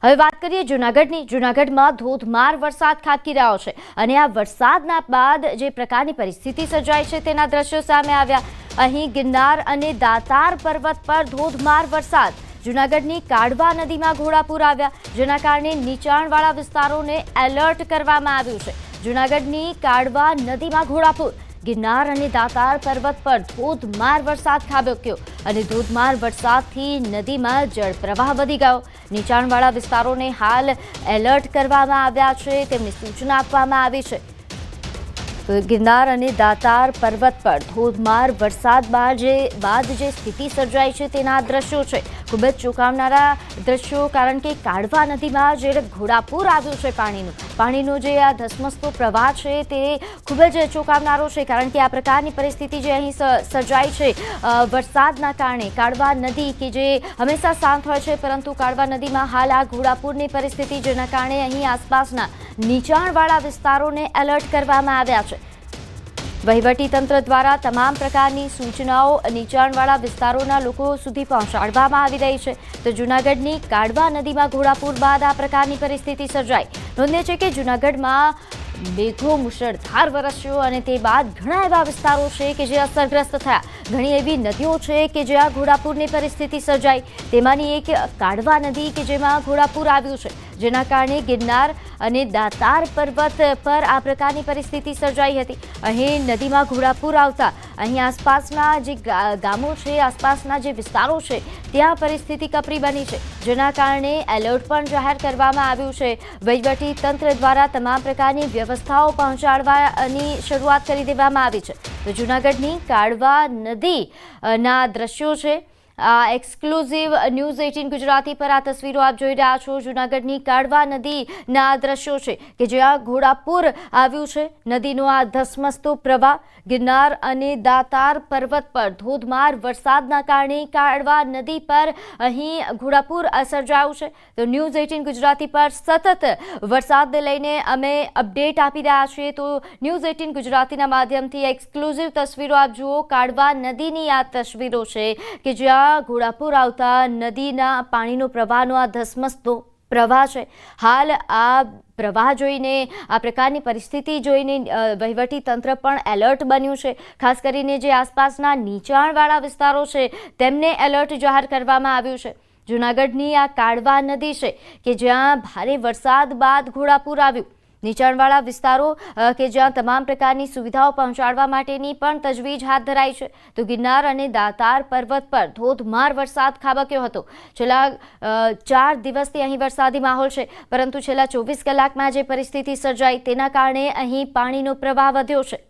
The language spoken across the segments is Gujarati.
હવે વાત કરીએ જૂનાગઢની। જૂનાગઢમાં ધોધમાર વરસાદ ખાબકી રહ્યો છે અને આ વરસાદના બાદ જે પ્રકારની પરિસ્થિતિ સર્જાઈ છે તેના દ્રશ્યો સામે આવ્યા। અહીં ગિરનાર અને દાતાર પર્વત પર ધોધમાર વરસાદ। જૂનાગઢની કાઢવા નદીમાં ઘોડાપૂર આવ્યા, જેના કારણે નીચાણવાળા વિસ્તારોને એલર્ટ કરવામાં આવ્યું છે। જૂનાગઢની કાઢવા નદીમાં ઘોડાપૂર। ગિરનાર અને દાતાર પર્વત પર ધોધમાર વરસાદ ખાબક્યો અને ધોધમાર વરસાદથી નદીમાં જળપ્રવાહ વધી ગયો। નીચાણવાળા વિસ્તારોને હાલ એલર્ટ કરવામાં આવ્યા છે, તેમને સૂચના આપવામાં આવી છે। ગિરનાર અને દાતાર પર્વત પર ધોધમાર વરસાદ બાદ જે સ્થિતિ સર્જાઈ છે તેના દ્રશ્યો છે। ખૂબ જ ચોંકાવનારા દ્રશ્યો, કારણ કે કાઢવા નદીમાં જે ઘોડાપૂર આવ્યું છે પાણીનો જે આ ધસમસતો પ્રવાહ છે તે ખૂબ જ ચોંકાવનારો છે, કારણ કે આ પ્રકારની પરિસ્થિતિ જે અહીં સર્જાઈ છે વરસાદના કારણે। કાઢવા નદી કે જે હંમેશા શાંત હોય છે, પરંતુ કાઢવા નદીમાં હાલ આ ઘોડાપૂરની પરિસ્થિતિ, જેના કારણે અહીં આસપાસના નીચાણવાળા વિસ્તારોને એલર્ટ કરવામાં આવ્યા છે। વહીવટીતંત્ર દ્વારા તમામ પ્રકારની સૂચનાઓ નીચાણવાળા વિસ્તારોના લોકો સુધી પહોંચાડવામાં આવી રહી છે। તો જૂનાગઢની કાઢવા નદીમાં ઘોડાપૂર બાદ આ પ્રકારની પરિસ્થિતિ સર્જાઈ। નોંધનીય છે કે જૂનાગઢમાં મેઘો મુશળધાર વરસ્યો અને તે બાદ ઘણા એવા વિસ્તારો છે કે જે અસરગ્રસ્ત થયા। ઘણી એવી નદીઓ છે કે જ્યાં ઘોડાપૂરની પરિસ્થિતિ સર્જાઈ। તેમાંની એક કાઢવા નદી કે જેમાં ઘોડાપૂર આવ્યું છે, જેના કારણે ગિરનાર અને દાતાર પર્વત પર આ પ્રકારની પરિસ્થિતિ સર્જાઈ હતી। અહીં નદીમાં ઘોડાપૂર આવતા અહીં આસપાસના જે ગામો છે, આસપાસના જે વિસ્તારો છે, ત્યાં પરિસ્થિતિ કપરી બની છે, જેના કારણે એલર્ટ પણ જાહેર કરવામાં આવ્યું છે। વહીવટી તંત્ર દ્વારા તમામ પ્રકારની વ્યવસ્થાઓ પહોંચાડવાની શરૂઆત કરી દેવામાં આવી છે। તો જૂનાગઢની કાઢવા નદીના દ્રશ્યો છે। આ એક્સક્લુઝિવ ન્યૂઝ 18 ગુજરાતી પર આ તસવીરો આપ જોઈ રહ્યા છો। જૂનાગઢની કાઢવા નદીના દ્રશ્યો છે કે જ્યાં ઘોડાપૂર આવ્યું છે। નદીનો આ ધસમસતો પ્રવાહ ગિરનાર અને દાતાર પર્વત પર ધોધમાર વરસાદના કારણે કાઢવા નદી પર અહીં ઘોડાપૂર સર્જાયું છે। તો ન્યૂઝ 18 ગુજરાતી પર સતત વરસાદને લઈને અમે અપડેટ આપી રહ્યા છીએ। તો ન્યૂઝ 18 ગુજરાતીના માધ્યમથી એક્સક્લુઝિવ તસવીરો આપ જુઓ। કાઢવા નદીની આ તસવીરો છે કે જ્યાં ઘોડાપૂર આવતા નદીના પાણીનો પ્રવાહનો આ ધસમસતો પ્રવાહ છે। હાલ આ પ્રવાહ જોઈને, આ પ્રકારની પરિસ્થિતિ જોઈને વહીવટી તંત્ર પણ એલર્ટ બન્યું છે। ખાસ કરીને જે આસપાસના નીચાણવાળા વિસ્તારો છે તેમને એલર્ટ જાહેર કરવામાં આવ્યું છે। જૂનાગઢની આ કાઢવા નદી છે કે જ્યાં ભારે વરસાદ બાદ ઘોડાપૂર આવ્યું। નીચાણવાળા વિસ્તારો કે જ્યાં તમામ પ્રકારની સુવિધાઓ પહોંચાડવા માટેની પણ તજવીજ હાથ ધરાઈ છે। તો ગિરનાર અને દાતાર પર્વત પર ધોધમાર વરસાદ ખાબક્યો હતો। છેલ્લા 4 દિવસથી અહીં વરસાદી માહોલ છે, પરંતુ છેલ્લા 24 કલાકમાં જે પરિસ્થિતિ સર્જાઈ તેના કારણે અહીં પાણીનો પ્રવાહ વધ્યો છે।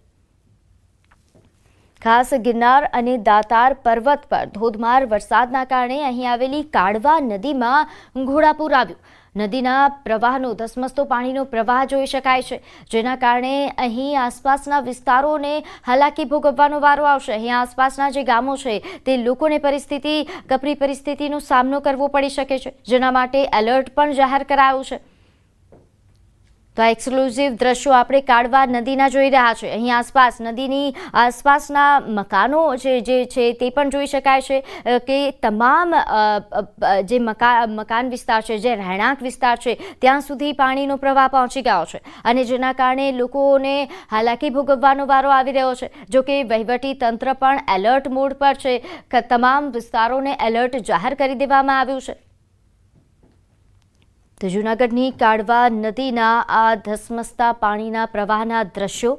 ખાસ ગિરનાર અને દાતાર પર્વત પર ધોધમાર વરસાદના કારણે અહીં આવેલી કાઢવા નદીમાં ઘોડાપૂર આવ્યું। નદીના પ્રવાહનો ધસમસતો પાણીનો પ્રવાહ જોઈ શકાય છે, જેના કારણે અહીં આસપાસના વિસ્તારોને હાલાકી ભોગવવાનો વારો આવશે। અહીં આસપાસના જે ગામો છે તે લોકોને કપરી પરિસ્થિતિનો સામનો કરવો પડી શકે છે, જેના માટે એલર્ટ પણ જાહેર કરાયું છે। તો આ એક્સક્લુઝિવ દ્રશ્યો આપણે કાઢવા નદીના જોઈ રહ્યા છે। અહીં આસપાસ નદીની આસપાસના મકાનો જે છે તે પણ જોઈ શકાય છે કે તમામ જે મકાન વિસ્તાર છે, જે રહેણાંક વિસ્તાર છે, ત્યાં સુધી પાણીનો પ્રવાહ પહોંચી ગયો છે અને જેના કારણે લોકોને હાલાકી ભોગવવાનો વારો આવી રહ્યો છે। જો કે વહીવટી તંત્ર પણ એલર્ટ મોડ પર છે, તમામ વિસ્તારોને એલર્ટ જાહેર કરી દેવામાં આવ્યું છે। તો જૂનાગઢની કાઢવા નદીના આ ધસમસતા પાણીના પ્રવાહના દ્રશ્યો,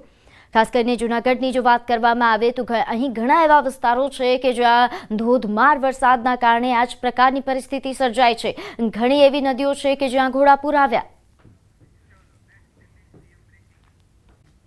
ખાસ કરીને જૂનાગઢની જો વાત કરવામાં આવે તો અહીં ઘણા એવા વિસ્તારો છે કે જ્યાં ધોધમાર વરસાદના કારણે આ જ પ્રકારની પરિસ્થિતિ સર્જાય છે। ઘણી એવી નદીઓ છે કે જ્યાં ઘોડાપૂર આવ્યા।